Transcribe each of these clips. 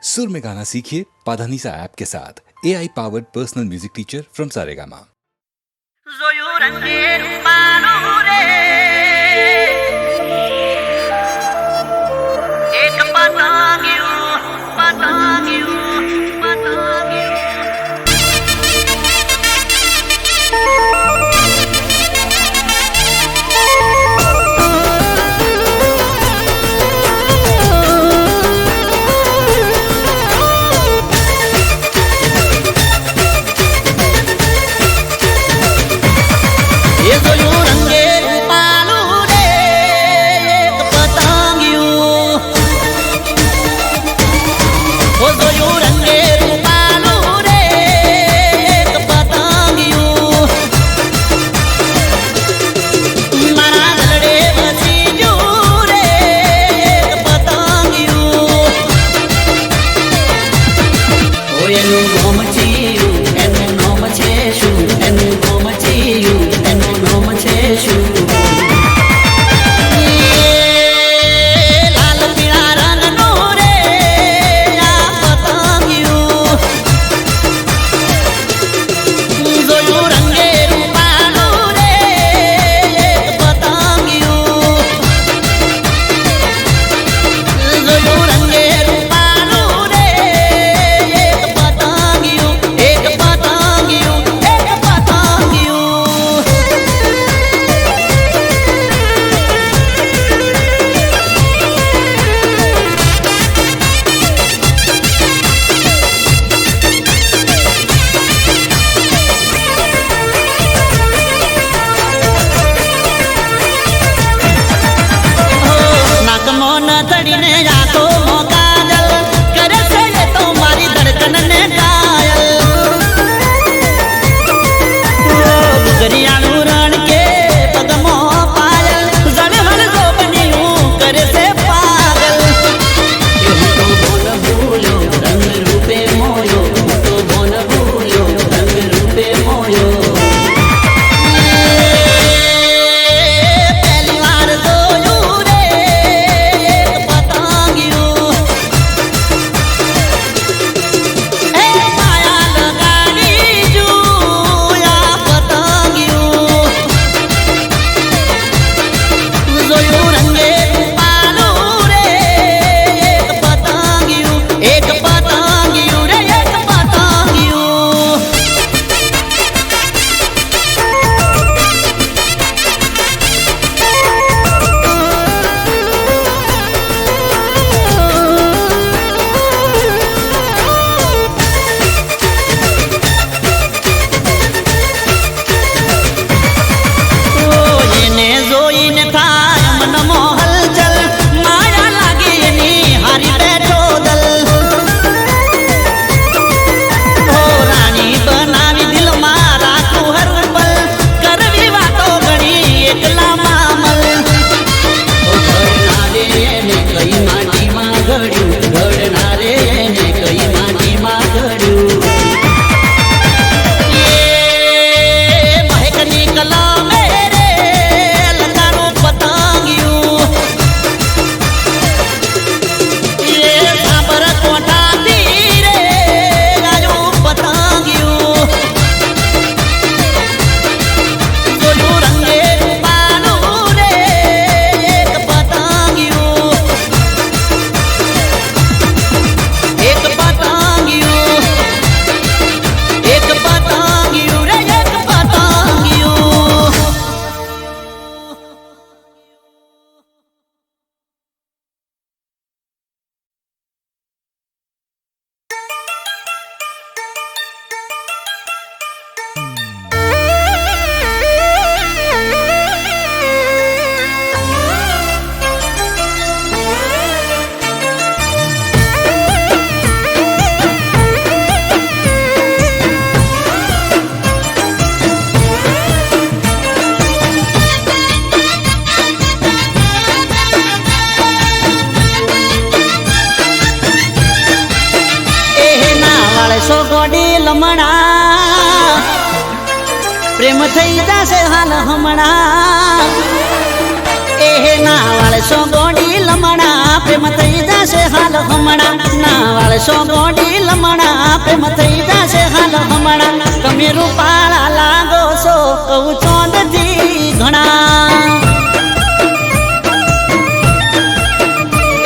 सुर में गाना सीखिए पाधानीसा ऐप के साथ AI powered personal music teacher from Saregama. प्रेम थई जासे हाल हमणा एहे नावळ सो गोडी लमणा પ્રેમ થઈ જશે હાલ હમણાં ના વાળશો ગોડી લમણા પ્રેમ થઈ જશે હાલ હમણાં તમે રૂપાળા લાગો છો કહું ચોંદથી ઘણા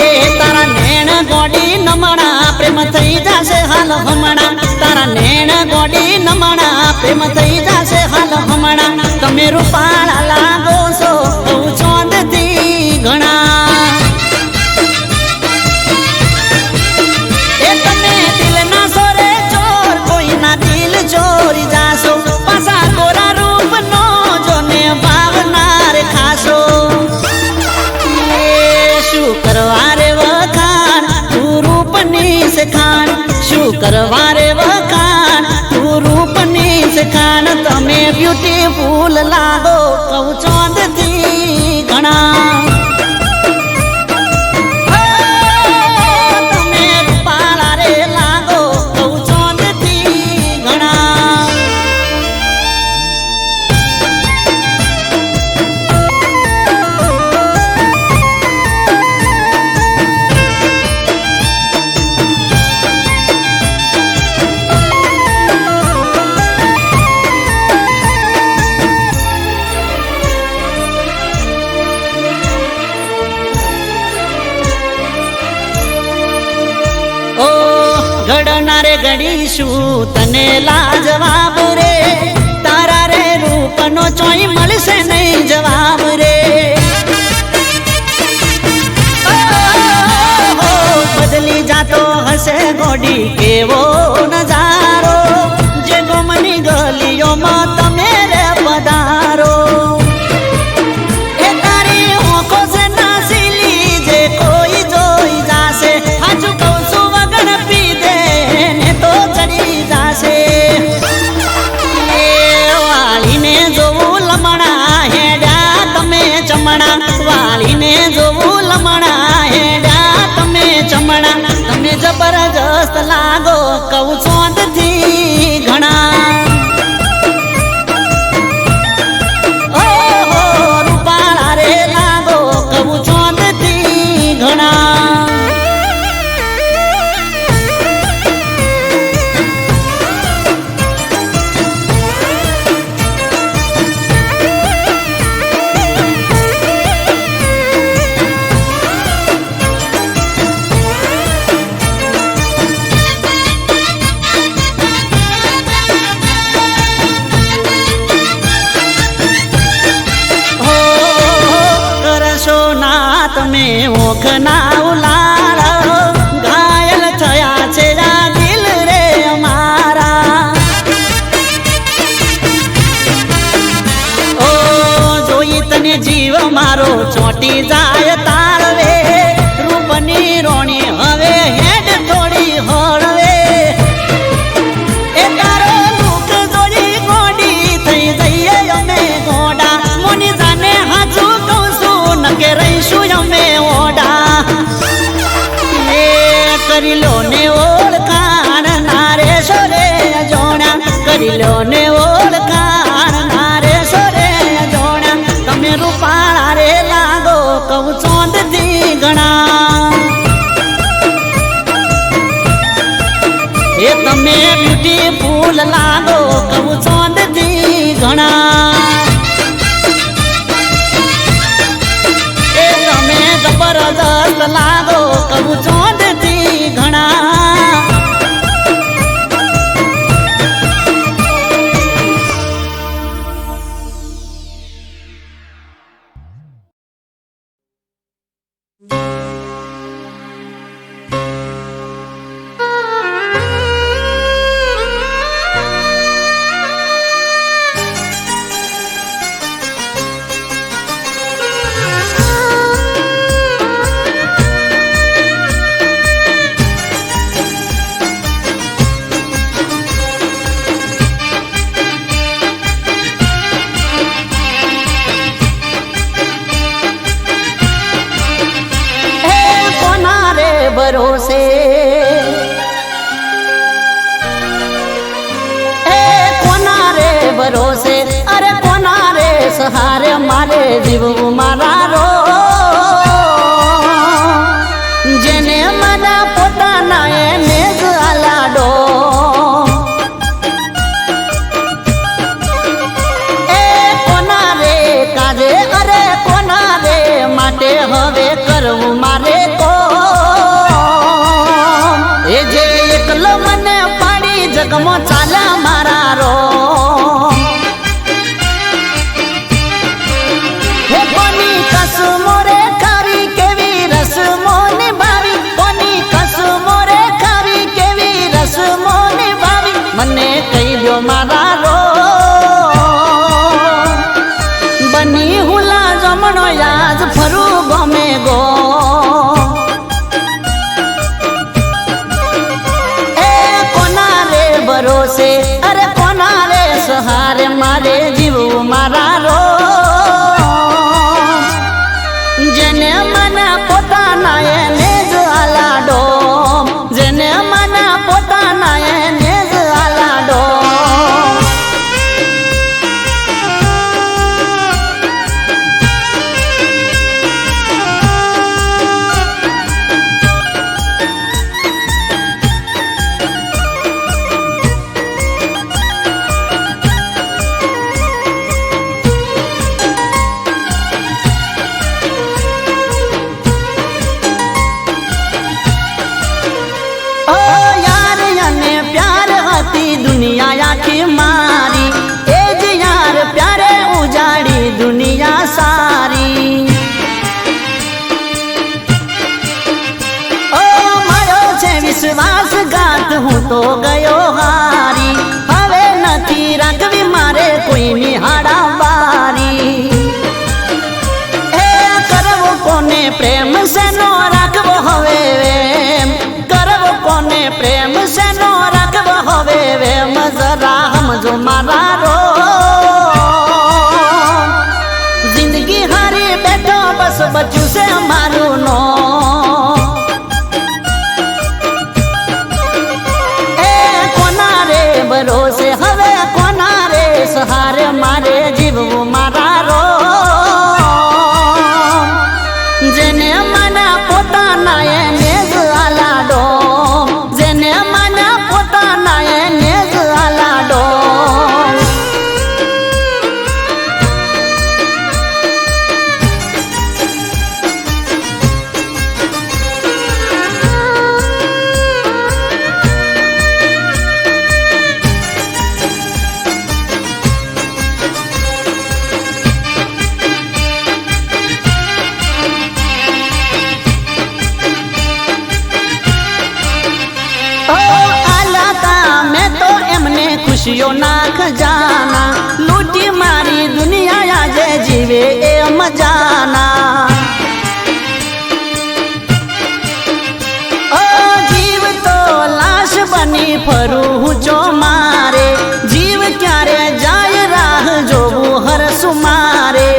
એ તારા નેણ ગોડી નમણા પ્રેમ થઈ જશે હાલ હમણાં તારા નેણ ગોડી નમણા પ્રેમ થઈ જશે હાલ હમણાં તમે રૂપાળા લાગો છો કહું ચોંદથી ઘણા એ તમે દિલના સોરે ચોર કોઈના દિલ ચોરી જાશો પાછા ગોરા રૂપનો જોને ભાવનાર ખાશો શું કરવા રે વખાણ તું રૂપની સખાણ શું કરવા રે વખાણ તું રૂપની સખાણ તમે બ્યુટીફુલ લાગો કહું ચોંદથી ઘણા તમે રૂપાળા રે લાગો કહું ચોંદથી ઘણા ઘડનારે ઘડીશું તને લાજવાબ રે તારા રે રૂપનો ચોઈ મળશે નહીં જવાબ રે બદલી જાતો હશે ગોડી કેવો નજારો જે ગોમની ગલીઓમાં તમે રે પધારો એ તારી ઓંખો છે નાસીલી જે કોઈ જોઈ જાશે હાચું કહું છું વગર પીધે ને તો ચડી જાશે એ વાલીને જોવું લમણા હેડ્યા તમે ચમણા વાલીને જોવું લમણા હેડ્યા તમે ચમણા તમે જબરજસ્ત લાગો કહું ચોંદથી ઘણા ઓહો રૂપાળા રે લાગો કહું ચોંદથી ઘણા તમે ઓખના ઉલાળ ઘાયલ થયા છે આ દિલ રે અમારા ઓ જોઈ તને જીવ મારો ચોટી જાય તાળવે રૂપની રોણી હવે હેડ થોડી હળવે એ તારો દુઃખ જોડી ગોડી થઈ જઈએ અમે ગોડા મોની જાને હાજુ કહું છું નકે રહીશું અમે ઓડા એ કરી લો ને ઓળખાણ નારે સોરે જોણા કરી લો ને ઓળખાણ નારે સોરે જોણા તમે રૂપાળા રે લાગો કહું ચોંદથી ઘણા એ તમે બ્યુટીફુલ લાગો કહું ચોંદથી ઘણા જબરદસ્ત લાગો કહું ચોંદથી ઘણા ભરોસે એ કોના રે ભરોસે અરે કોના રે સહારે મારે જીવવું મારા રો એકલો મને પાડી જગમાં ચાલે મારા રો હે કોની કસમો રે ખાવી કેવી રસમો નિભાવી કોની કસમો રે ખાવી કેવી રસમો નિભાવી મને કહી દો મારા રો બની હુલા જમણો યાદ ફરું ગમે ગો ભરોસે અરે કોના રે સહારે મારે જીવવું મારા રો જેને મને પોતાના એને જ આલાડો જેને મને પોતાના એને જ આલાડો दुनिया आखी मारी एज यार प्यारे उजाड़ी दुनिया सारी ओ मारो छे विश्वासघात हूँ तो गयो हारी हवे नथी राखवी मारे कोई निहाड़ा बारी ए करवो कोने प्रेम से नो राखवो हवे वेम करवो कोने प्रेम से नो राखवो हवे वेम जरा हमजो मारा रो जिंदगी हारी बैठो बस बच्चू से मारू नो ए कोना रे भरोसे हवे कोना रे सहारे मारे जीवू मारा रो जेने मना पोताना એને જ આલાડો જેને મના પોતાના એને જ આલાડો खुशियों ना खजाना लूटी मारी दुनिया आज जीवे ए मजाना ओ जीव तो लाश बनी फरू जो मारे जीव क्यारे जाय राह जोबू हर सुमारे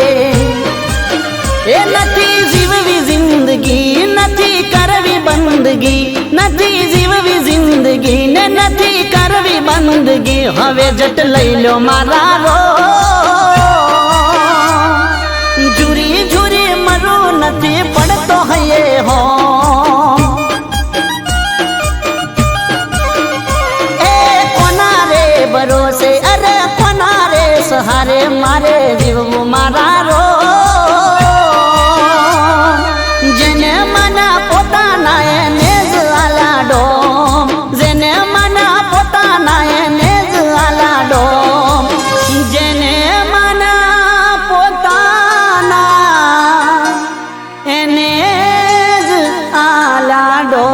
ए नथी जीववी जिंदगी नथी करवी बंदगी नथी जीववी जिंदगी ने नथी करवी बंदगी हवे जट लई लो मारा रो झूरी झूरी मरू नथी पड़तो हये हो ए कोना रे भरोसे अरे कोना रे सहारे मारे जीवू मारा रो जेने मना पोताना એને જ આલાડો જેને મના પોતાના એને જ આલાડો જેને મના પોતાના એને જ આલાડો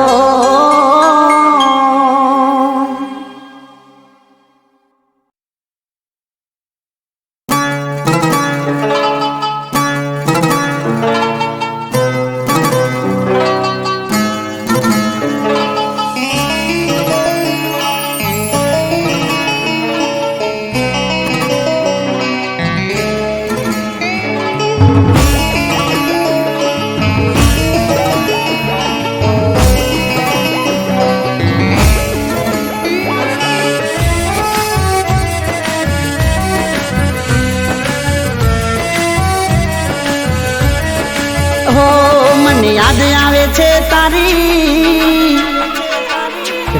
याद आवे छे तारी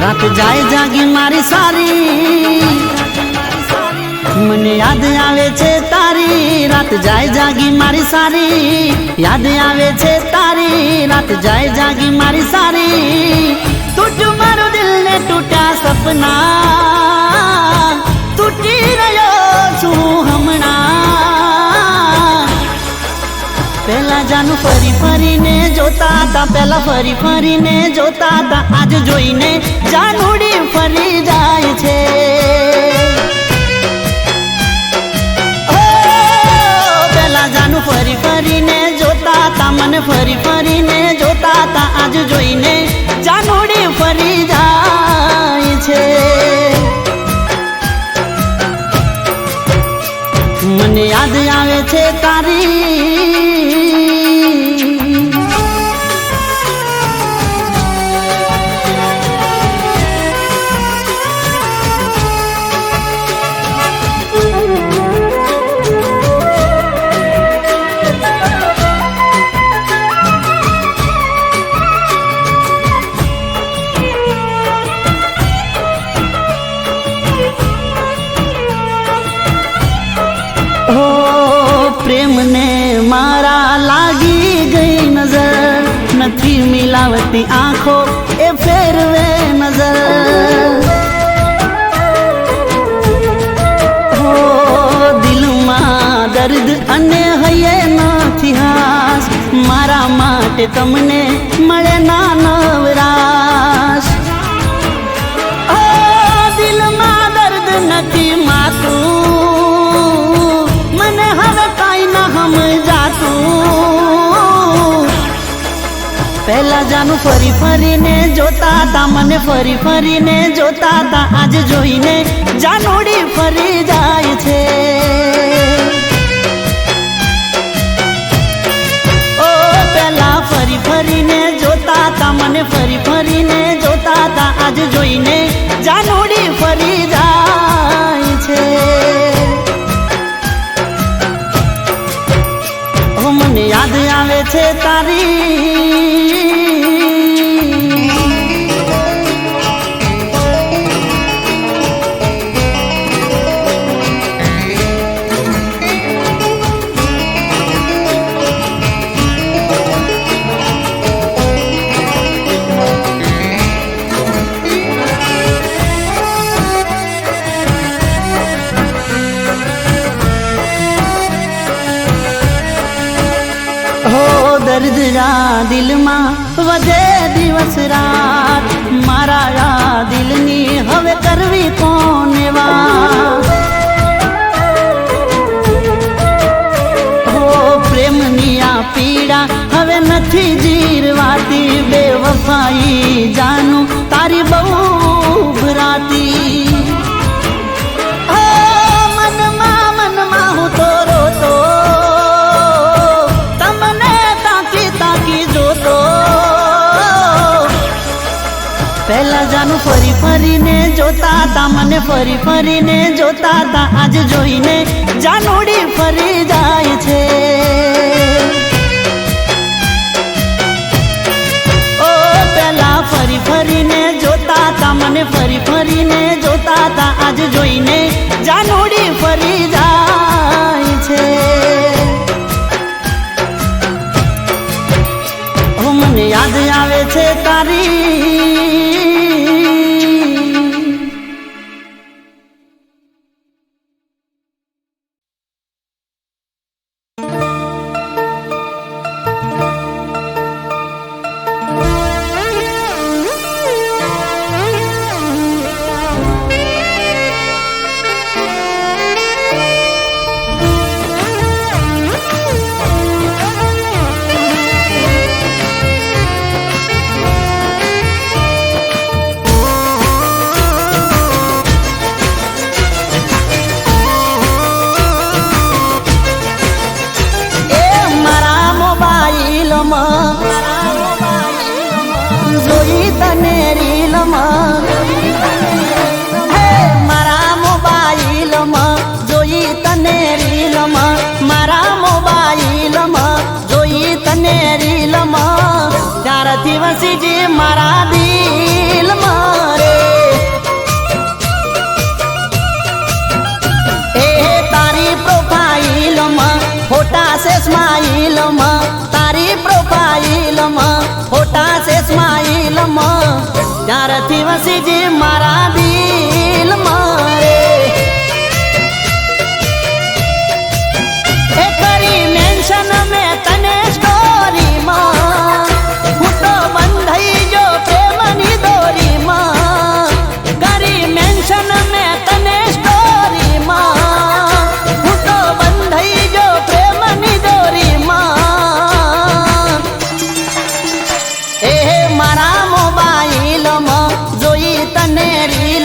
रात जाए जागी मारी सारी मने याद आवे छे तारी रात जाए जागी मारी सारी याद आवे छे तारी रात जाए जागी मारी सारी टूट मारो दिल ने टूटा ફરીને જોતા હતા, પેલા ફરીને જોતા હતા, આજ જોઈને જાનુડી ફરી જાય છે. પેલા જાનુ ફરીને જોતા હતા, મને ફરીને જોતા હતા, આજ જોઈને જાનુડી ફરી જાય છે. મને યાદ આવે છે તારી પ્રેમને મારા લાગી ગઈ નજર, નથી મિલાવતી આંખો એ ફેરવે નજર. હો દિલમાં દર્દ અને હૈયે નથી હાસ, મારા માટે તમને મળે ના નવરાશ. દિલમાં દર્દ નથી માતું, મને હવે કાઈ ના સમજાતું. પહેલા જાનું ફરીને જોતા હતા, મને ફરીને જોતા હતા, આજ જોઈને જાનુડી ફરી જાય છે. ઓ પહેલા ફરીને જોતા હતા, મને ફરીને જોતા હતા, આજ જોઈને જાનુડી ફરી જાય છે. મને યાદ આવે છે તારી દર્દ રા દિલમાં વધે દિવસ રાત, મારા આ દિલની હવે કરવી કોને વાત. હો પ્રેમની આ પીડા હવે નથી જીરવાતી, બેવફાઈ જાનું તારી બહુ ભરાતી. મનમાં હું તો રોતો, પહેલા જાનું ફરીને જોતા હતા, મને ફરીને જોતા હતા, આજ જોઈને જાનુડી ફરી જાય છે. ઓ પહેલા ફરીને જોતા હતા, મને ફરીને જોતા હતા, આજ જોઈને જાનુડી ફરી જાય છે. મને યાદ આવે છે તારી જોઈ તને રીલમાં, હે મારા મોબાઈલમાં જોઈ તને રીલમાં, મારા મોબાઈલમાં જોઈ તને રીલમાં, ત્યારથી વસી જે મારા દિલમાં રે. એ તારી પ્રોફાઈલમાં ફોટા છે સ્માઈલમાં, તારી પ્રોફાઈલમાં ફોટા છે સ્માઈલમાં, ત્યારથી વસી જે મારા દિલમાં રે. એ કરી મેન્શન મેં તને સ્ટોરીમાં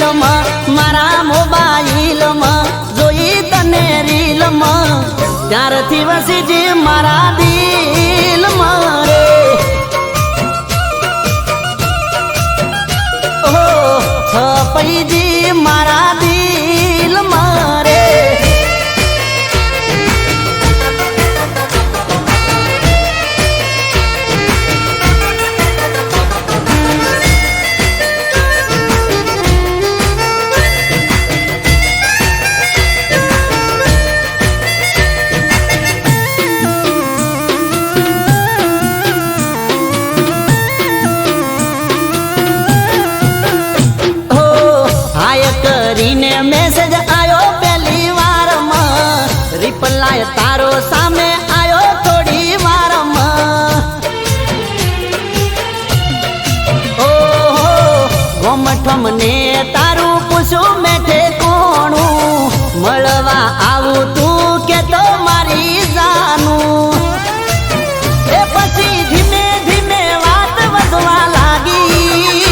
દિલમાં મારા મોબાઈલમાં જોઈ તને રીલમાં ત્યારથી વસીજી મારા દિલમાં રે ઓ છપઈજી મારા દિલમાં રે કરીને મેસેજ આયો પહેલી વારમાં રિપ્લાય તારો સામે આયો થોડી વારમાં ઓહો ગોમઠમ ને તારું પૂછું મેઠે કોણું મળવા આવું તું કે તો મારી જાનું એ પછી ધીમે ધીમે વાત વધવા લાગી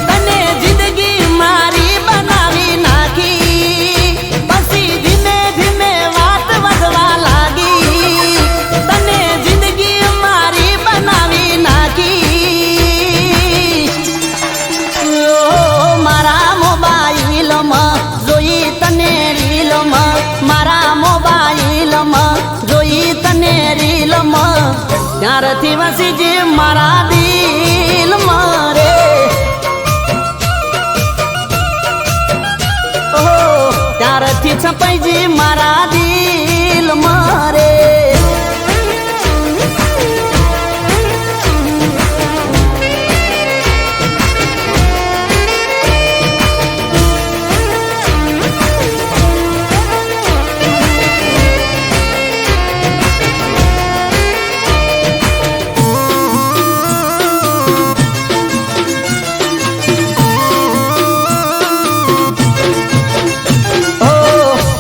તને જિંદગી મારી બનાવી નાખી પછી ધીમે ધીમે વાત વધવા લાગી તને જિંદગી મારી બનાવી નાખી મારા મોબાઈલમાં જોઈ તને રીલમાં મારા મોબાઈલમાં જોઈ તને રીલમાં ત્યારથી વસીજી મારા દિલમાં રે ત્યારથી છપાઈજી મારા દિલમાં રે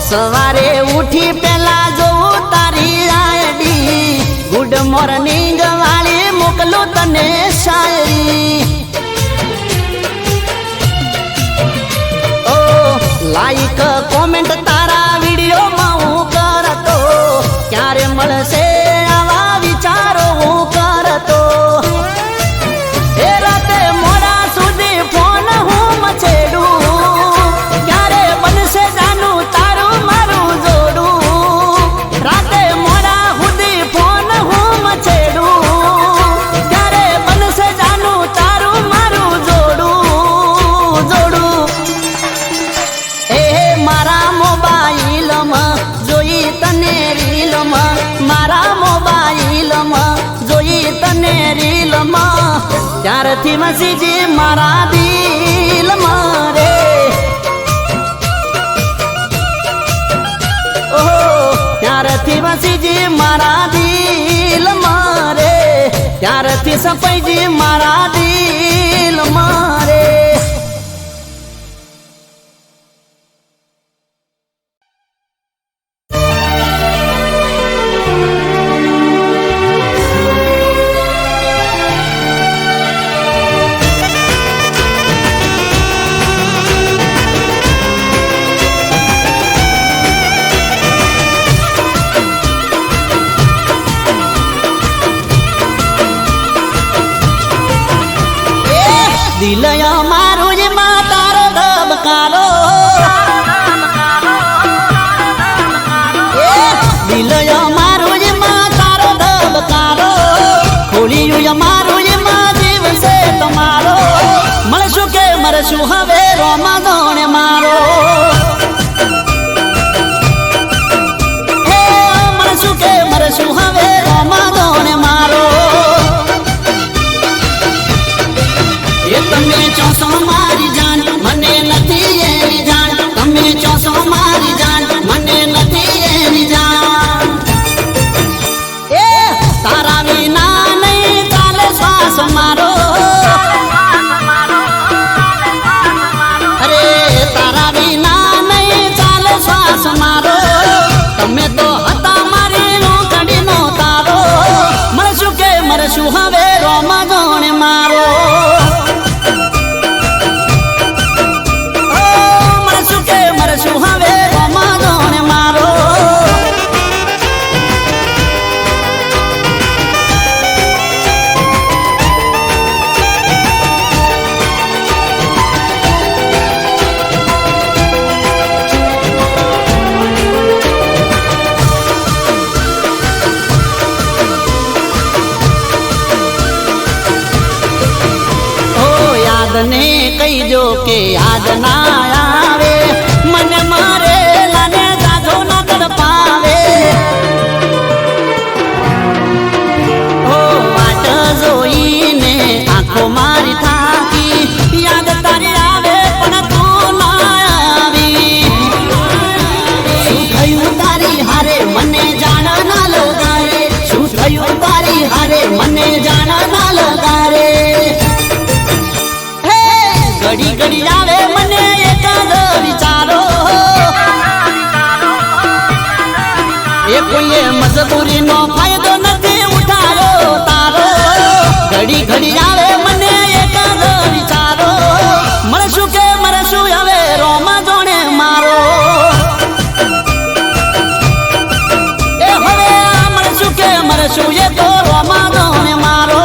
સવારે ઉઠી પેલા જોઉં તારી આઈડી ગુડ મોર્નિંગ વાળી મોકલું તને શાયરી ઓ લાઈક કોમેન્ટ તારા વિડીયોમાં હું કરતો ક્યારે મળશે આવા વિચારો હું કરતો એ રાતે મોડા સુધી ફોન હું મચેડું ક્યારે બનશે જાનું તારું મારું જોડું રાતે મોડા સુધી ફોન હું મચેડું ક્યારે બનશે જાનું તારું મારું જોડું એ મારા મોબાઈલમાં જોઈ તને રીલમાં મારા મોબાઈલમાં જોઈ તને રીલમાં ત્યારથી વસીજી મારા દિલમાં રે ત્યારથી વસીજી મારા દિલમાં રે ત્યારથી સફાઈજી મારા દિલમાં રે દિલય મારું જ માં તારો ધબકારો દિલય મારું જ માં તારો ધબકારો ખોલિયું મારું જ માં દિવસે તમારો મળશું કે મરશું હવે રોમા દોણે મારો મળશું કે મરશું હવે રોમા દોણે મારો તમે ચોસો મારી જાન મને નથી એની જાન તમે ચોસો મારી જાન મને નથી એની જાન એ તારા વિના નહીં ચાલે શ્વાસ મારો અરે તારા વિના કહીજો કે યાદ ના આવે મને મરેલા ને જાજો ના તડપાવે ઓ વાટ જોઈને આંખો મારી થાકી યાદ તારી આવે પણ તું ના આવી શું થયું તારી હારે મને જાણ ના લગારે શું થયું તારી હારે મને જાણ ના લગારે ઘડી ઘડી આવે મને એકાદ વિચારો એ કોઈએ મજબૂરી નો ફાયદો નથી ઉઠાયો તારો ઘડી ઘડી આવે મને એકાદ વિચારો મળશું કે મરશું હવે રોમા જોણે મારો એ હવે મળશું કે મરશું એ તો રોમા જોણે મારો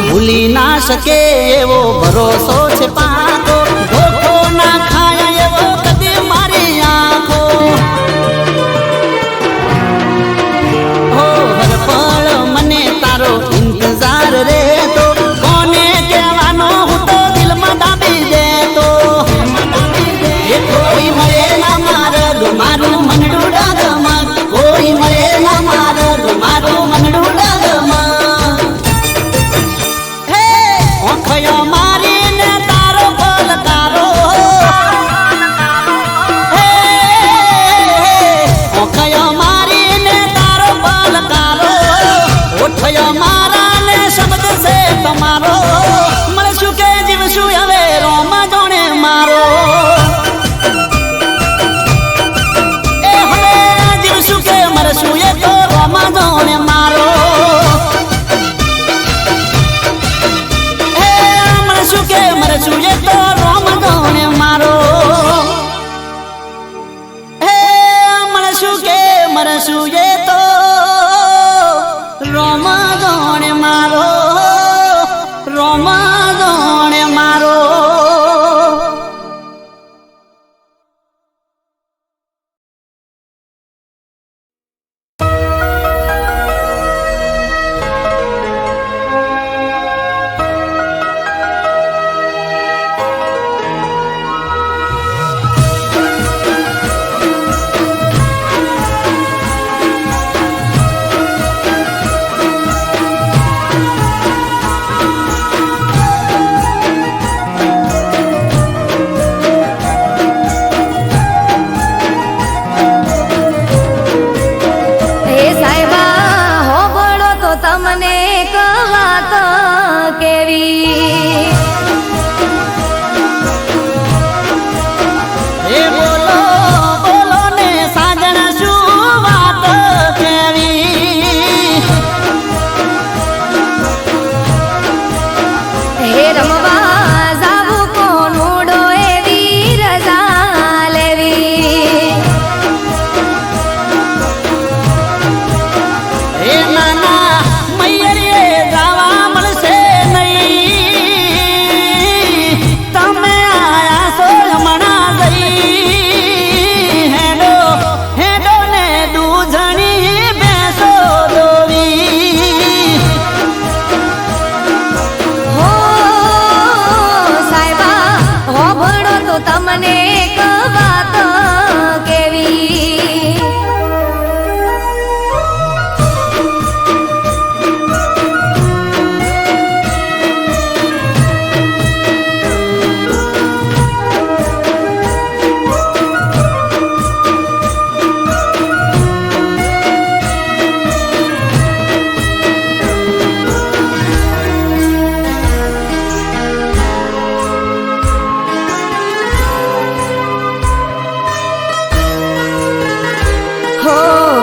ભૂલી ના શકે એવો ભરોસો છે પાકો ધોખો ના ખાય એવો કદી મારી આંખો હો હર પળ મને તારો ઇંતજાર રહેતો કોને કહેવાનો હું તો દિલમાં દાબી દેતો એ કોઈ મળે ના મારગ મારું મનડું ડગમગ કોઈ મળે ના મારગ મારું મનડું ડગમગ ઓખયો મારીને તારો પલકારો ઓખયો મારીને તારો પલકારો ઓઠયો મારાને શબ્દ છે તમારો મળશું કે જીવશું હવે રોમા જોણે મારો એ હવે જીવશું કે મરશું એ તો રોમા જોણે મારો કે મરશું એ તો રોમ ગોણે મારો હે મળશું કે મરશું એ તો રોમ ગોણે મારો રોમ ગોણે મારો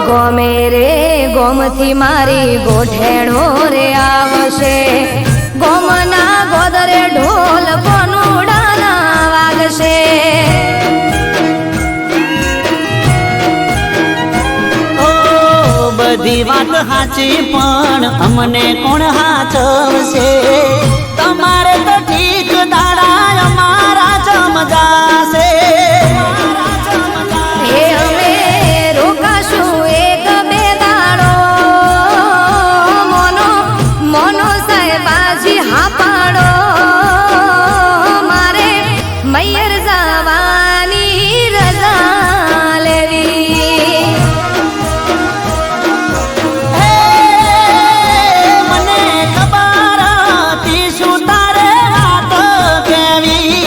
ગોમે રે ગોમથી મારી ગોઠેણો રે આવશે ગોમના ગોદરે ઢોલ કોનુડાના વાગશે બધી વાત સાચી પણ અમને કોણ હાચવશે તમારે તો ઠીક દાડા અમારા જમજાશે એ અમે રોકાશું એક બે દાડો મોનો મોનો સાહેબાજી હા પાડો મારે મૈયર જવાની રજા લેવી મને ખબર હતી શું તારે વાત કેવી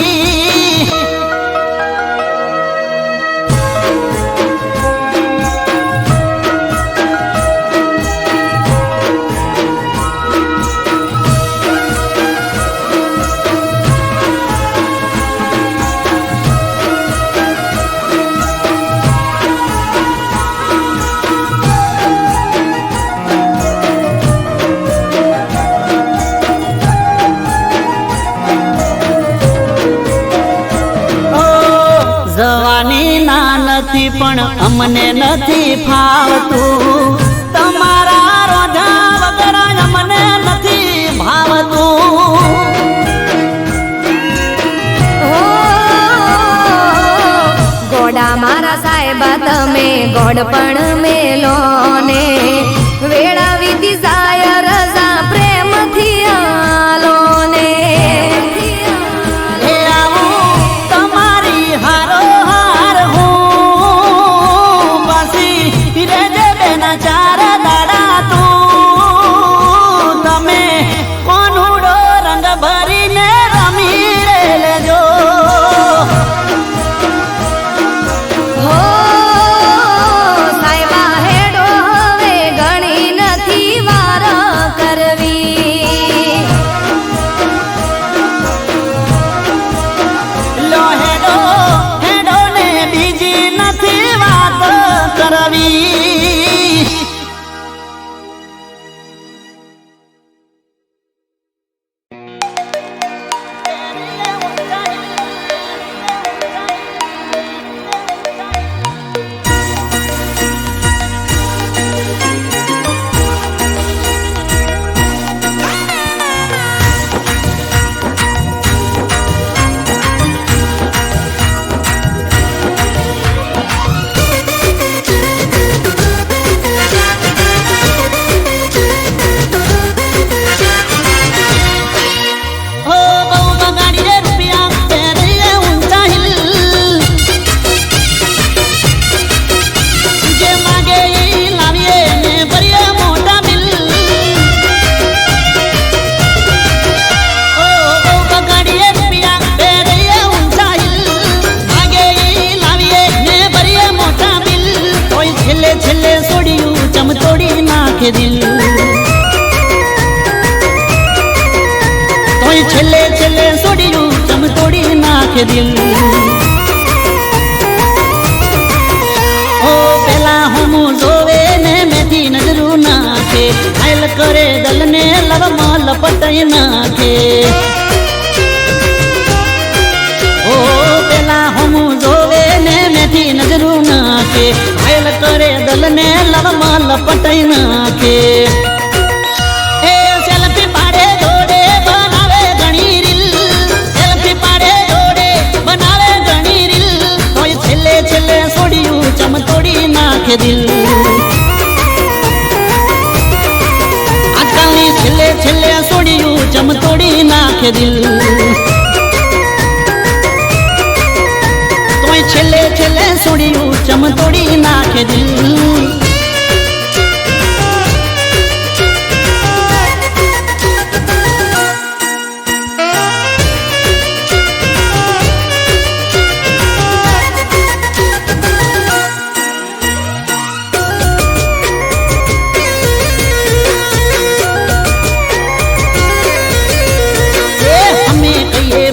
જવાની ના નથી પણ અમને નથી ફાવતું તમારા રોજા વગર અમને નથી ભાવતું હો ગોડા મારા સાહેબા તમે ગોડ પણ મેલો ને વેળા વીતી જાય રજા પ્રેમથી આલો ને એ આવું તમારી હારો હાર હું પાછી રેજે બેના ચાર દાડા તું તમે કોનુડો રંગ ભરીને રમી લેજો હો સાહેબા હેડો હવે ઘણી નથી વાર કરવી લો હેડો હેડો ને બીજી નથી વાત કરવી હો બહુ બગાડીએ રૂપિયા પહેરીએ ઊંચા હિલ જે માગે ઈ લાવીએ ને ભરીએ મોટા બિલ ઓ બહુ બગાડીએ રૂપિયા પહેરીએ ઊંચા હિલ માગે ઈ લાવીએ ને ભરીએ મોટા બિલ કોઈ છેલ્લે છેલ્લે છોડ્યું ચમતોડી નાખે દિલ તોય છેલ્લે છેલ્લે છોડ્યું ચમતોડી નાખે દિલ ઓ પેલા હું જોવે ને મેથી નજરું નાખે આયલ કરે દલને લવમાં લપટાઈ નાખે ઓ પેલા હું જોવે ને મેથી નજરું નાખે આયલ કરે દલને લવમાં લપટાઈ નાખે એ સેલ્ફી પાડે જોડે બનાવે ઘણી રીલ સેલ્ફી પાડે જોડે બનાવે ઘણી રીલ તોય છેલ્લે છેલ્લે છોડ્યું ચમતોડી નાખે દિલ આજકાલની છેલ્લે છેલ્લે છોડ્યું ચમતોડી નાખે દિલ તોય છેલ્લે છેલ્લે છોડ્યું ચમતોડી નાખે દિલ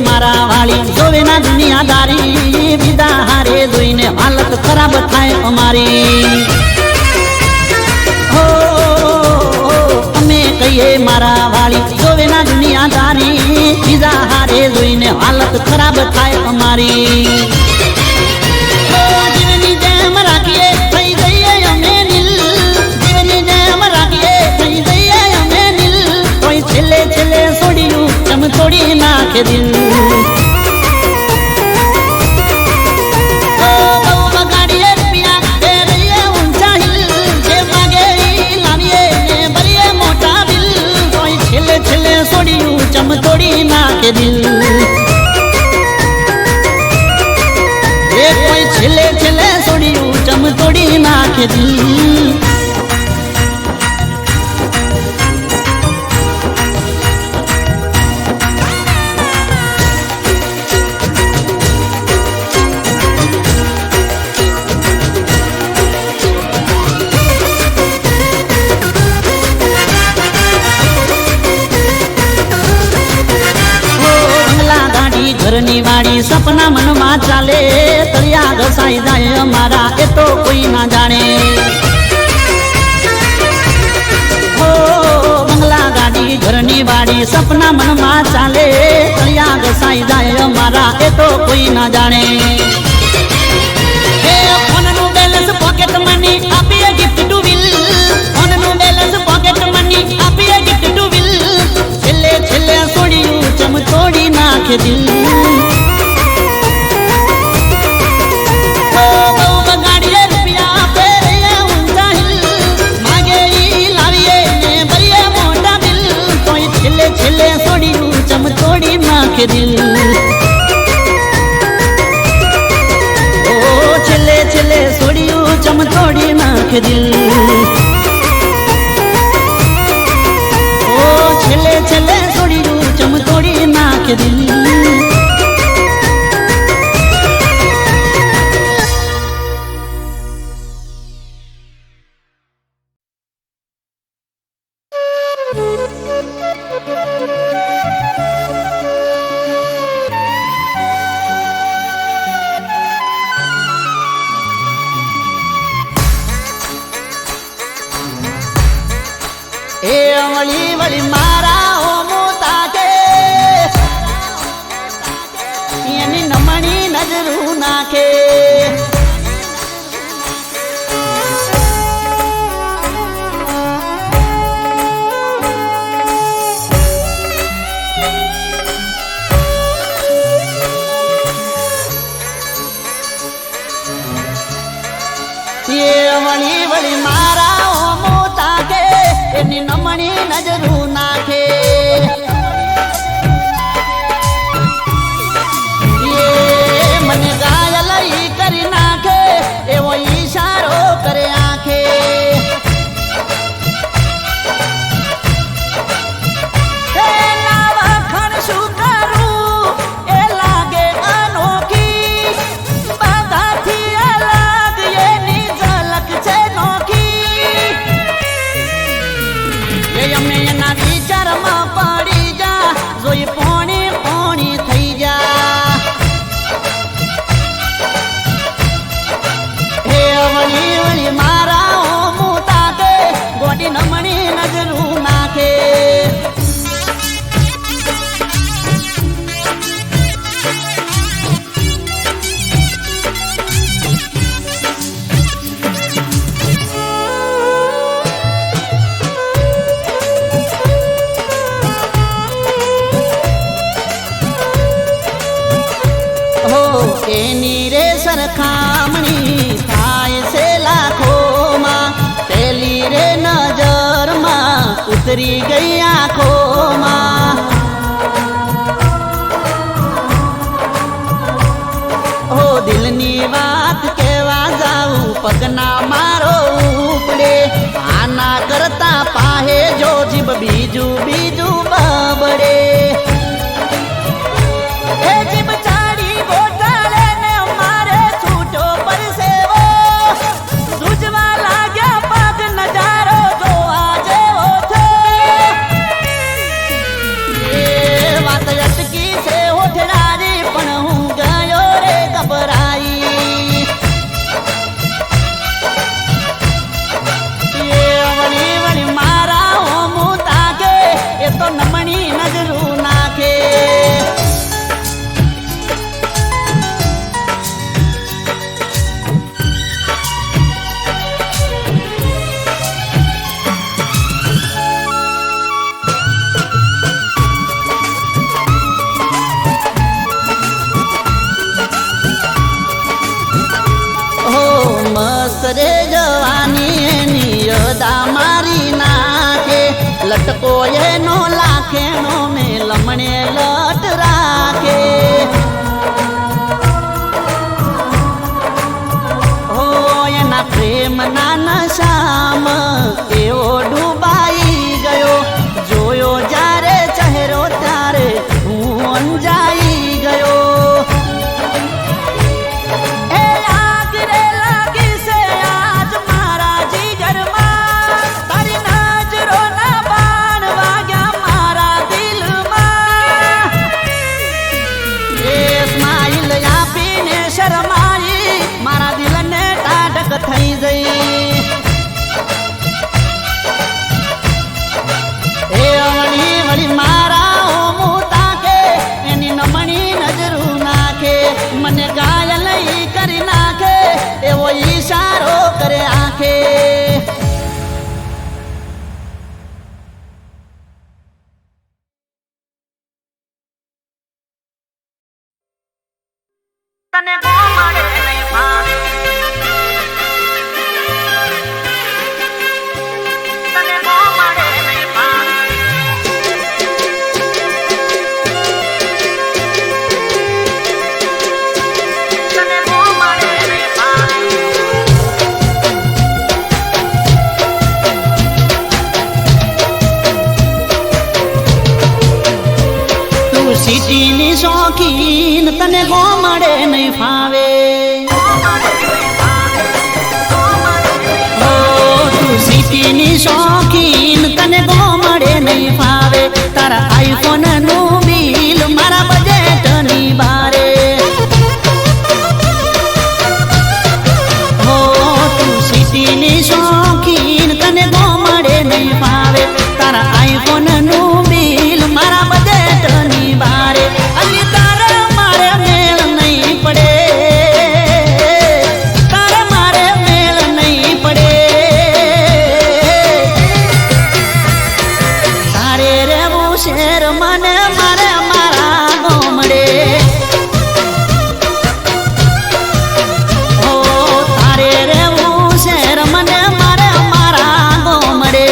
મારા વાળી જોવે ના દુનિયાદારી વિદા હારે જોઈને હાલત ખરાબ થાય અમારી હો અમે કહીએ મારા વાળી જોવે ના દુનિયાદારી વિદા હારે જોઈને હાલત ખરાબ થાય અમારી જીવની જેમ રાખીએ થઈ જઈએ અમે નીલ જીવની જેમ નાખે દિલ બગાડીએ રૂપિયા એ રહીએ ઊંચા હિલ જે માગે ઈ લાવીએ ને ભરીએ મોટા બિલ કોઈ છેલ્લે છેલ્લે સોડિયું ચમતોડી નાખે દિલ એ કોઈ છેલ્લે છેલ્લે સોડિયું ચમતોડી નાખે દિલ ઘરની વાડી સપના મનમાં ચાલે તળિયા ઘસાઈ જાય અમારા એ તો કોઈ ના જાણે હો બંગલા ગાડી ઘરની વાડી સપના મનમાં ચાલે તળિયા ઘસાઈ જાય અમારા એ તો કોઈ ના જાણે એ ફોનનું બેલેન્સ પોકેટ મની આપીએ ગિફ્ટ ટુ વિલ ફોનનું બેલેન્સ પોકેટ મની આપીએ ગિફ્ટ ટુ વિલ છેલ્લે છેલ્લે સોડિયું ચમતોડી નાખે દિલ બગાડીએ રૂપિયા ફેરીએ ઊંચા હિલ માગે ઈ લાવીએ ને ભરીએ મોટા બિલ કોઈ છેલ્લે છેલ્લે સોડિયું ચમતોડી નાખે દિલ ઓ છેલ્લે છેલ્લે સોડિયું ચમતોડી નાખે દિલ છેલ્લે છેલ્લે સોડિયું ચમતોડી નાખે દિલ એ વળી વળી મારા ઓમો તાકે એની નમણી નજરું નાખે એ વળી વળી મારા ઓમો તાકે એની નમણી નજરું નાખે એ મને ઘાયલ ઈ કરી નાખે એવો ઈશારો કરે આંખે એના વખાણ શું કરું એ લાગે અનોખી બધાથી અલગ એની ઝલક છે નોખી અમે એના વિચારમાં પડી જા જોઈ પોણી પોણી થઈ જા હે વળી વળી મારા ઓમું તાકે ગોડી નમણી નજરું નાખે એની રે સરખામણી થાય છે લાખોમાં પેલી રે નજરમાં ઉતરી ગઈ આંખોમાં હો દિલની વાત કેવા જાઉં પગના મારો ઉપડે આના કરતા પાહે જો જીભ બીજું બીજું બબડે એ જીભ ચાડી ગોટાળે ને મારે છૂટો પરસેવો સૂજવા લાગ્યા પગ નજારો જોવા જેવો છે એ વાત અટકી છે ઓઠડારી પણ હું ગયો રે ગભરાઈ એ વળી વળી મારા હોમું તાકે એ તો નમણી નજરું ટકો એનો લાખેણો મેં લમણે લટ રાખે હો એના પ્રેમના નશામાં એવો ડૂબાઈ ગયો જોયો જ્યારે ચહેરો ત્યારે હું અંજાઈ ગયો એ આગ રે લાગી છે આજ મારા જીગરમાં તારી નજરોના બાણ વાગ્યા મારા દિલમાં એ સ્માઈલ આપીને શરમાઈ મારા દિલને ટાઢક થઈ જઈ એ અવળી વળી મારા ઓમું તાકે એની નમણી નજરું નાખે મને ઘાયલ ઈ કરી નાખે એવો ઈશારો કરે આંખે તને બહુ મળે નહીં ભાવે તને બહુ મળે નહીં ભાવે તને બહુ મળે નહીં ભાવે તું સિટીની શોખીન તને બહુ મળે નહીં ફાવે ઓ તું સિટીની શોખીન તને બહુ મળે નહીં ફાવે તારા આઈફોનનું બિલ મારા બજેટની બારે હો તું સિટીની શોખીન તને બહુ મળે નહીં ફાવે તારા આઈફોનનું બિલ મારા બજેટની બારે અલી તારા મારે મેળ નહીં પડે તારા મારે મેળ નહીં પડે તારે રહેવું શેર મને મારે મારા ગોમડે ઓ તારે રહેવું શેર મને મારે મારા ગોમડે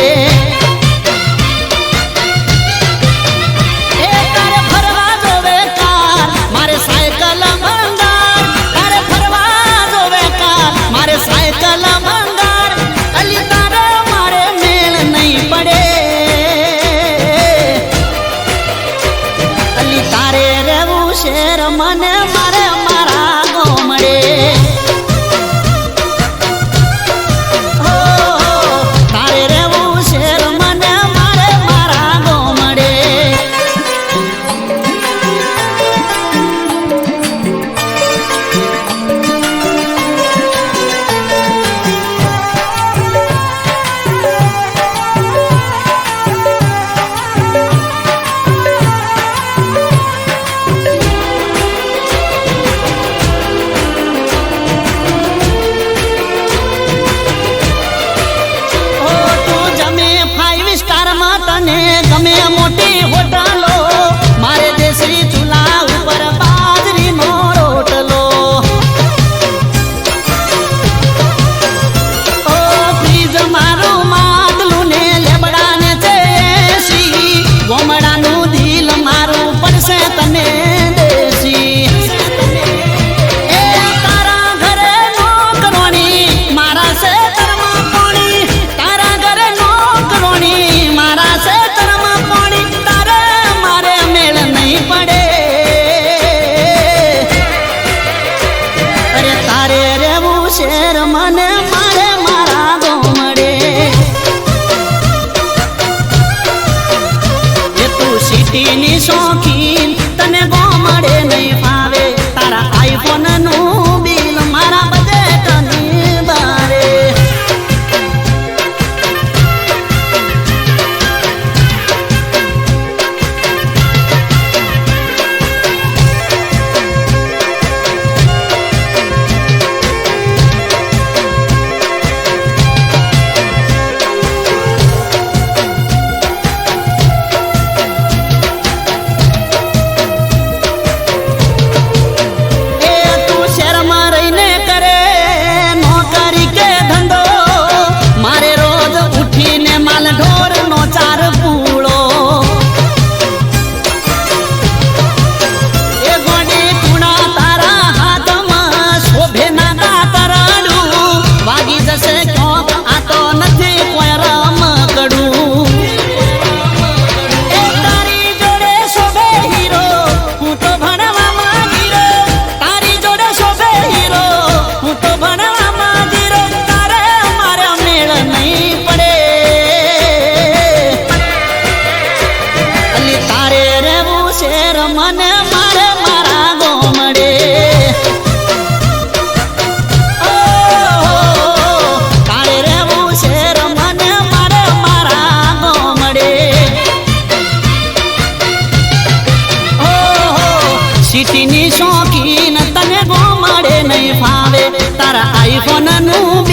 એ તારે ફરવા જોવે કાર મારે સાયકલ મંગાર તારે ફરવા જોવે કાર મારે સાયકલ મંગાર અલી તારે મારે મેળ નહીં પડે અલી તારે રહેવું શેર મને મારે મારા ગોમડે હો તારે રહેવું શેર મને મારે મારા ગોમડે ઓ તું જમે 5 સ્ટારમાં તને ગમે મોટી હોટલો મારે દેશી ચૂલા ઉપર બાજરીનો રોટલો ઓ ફ્રીજ મારું માટલું ને લેબડાને છે એસી ગોમડાનું દિલ મારું પડશે તને દેશી એ તારા ઘરે નોકરોણી મારા ખેતરમાં પાણી તારા ઘરે નોકરોણી મારા ખેતરમાં પાણી તારે મારે મેળ નહીં પડે અરે તારે રહેવું શેર મને મારે મારા ગોમડે એ તું સિટીની શોખીન તને ગોમડે નહીં ફાવે તારા આઈફોનનું બિલ મારા બજેટની બારે એ તું શેર સિટીની શોખીન તને ગોમડે નહીં ફાવે તારા આઈફોન નું